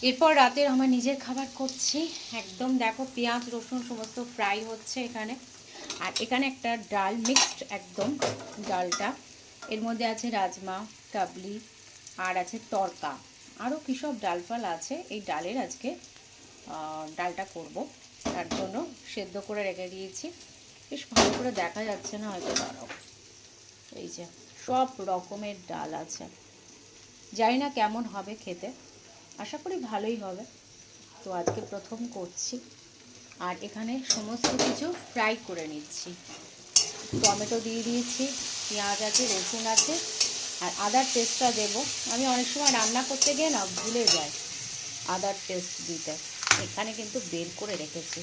এরপর রাতের আমার নিজের খাবার করছি। একদম দেখো পেঁয়াজ রসুন সমস্ত ফ্রাই হচ্ছে এখানে। আর এখানে একটা ডাল মিক্সড একদম ডালটা, এর মধ্যে আছে রাজমা, কাবলি, আর আছে তরকা, আরও কী সব ডাল ফাল আছে। এই ডালের আজকে ডালটা করব, তার জন্য সেদ্ধ করে রেখে দিয়েছি। বেশ ভালো করে দেখা যাচ্ছে না হয়তো, দাঁড়াও, এই যে সব রকমের ডাল আছে। জানি না কেমন হবে খেতে, আশা করি ভালোই হবে। তো আজকে প্রথম করছি। আর এখানে সমস্ত কিছু ফ্রাই করে নিচ্ছি। টমেটো দিয়ে দিয়েছি, পেঁয়াজ আছে, রসুন আছে, আর আদার পেস্টটা দেব। আমি অনেক সময় রান্না করতে গিয়ে না ভুলে যাই আদার পেস্ট দিতে। এখানে কিন্তু বের করে রেখেছি,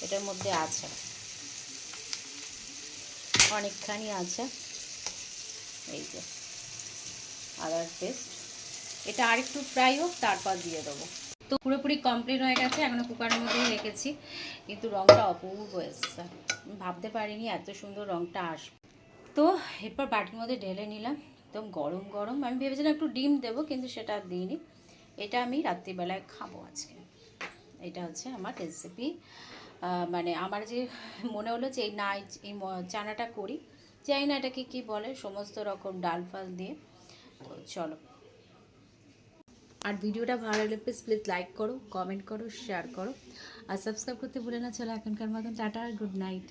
এটার মধ্যে আছে অনেকখানি আছে। এই যে আদার পেস্ট, এটা আরেকটু ফ্রাই হোক তারপর দিয়ে দেবো। তো পুরোপুরি কমপ্লিট হয়ে গেছে, এখনও কুকারের মধ্যেই রেখেছি, কিন্তু রঙটা অপূর্ব এসছে। ভাবতে পারিনি এত সুন্দর রঙটা আসবে। তো এরপর বাটির মধ্যে ঢেলে নিলাম, একদম গরম গরম। আমি ভেবেছিলাম একটু ডিম দেবো, কিন্তু সেটা দিইনি। এটা আমি রাত্রিবেলায় খাবো আজকে। এটা হচ্ছে আমার রেসিপি। মানে আমার যে মনে হলো যে এই চানাটা করি, জানি না এটাকে কী বলে, সমস্ত রকম ডাল ফাল দিয়ে। তো চলো, আর ভিডিওটা ভালো লাগলে প্লিজ লাইক করো, কমেন্ট করো, শেয়ার করো, আর সাবস্ক্রাইব করতে ভুলে না। চলো এখনকার মতন টাটা আর গুড নাইট।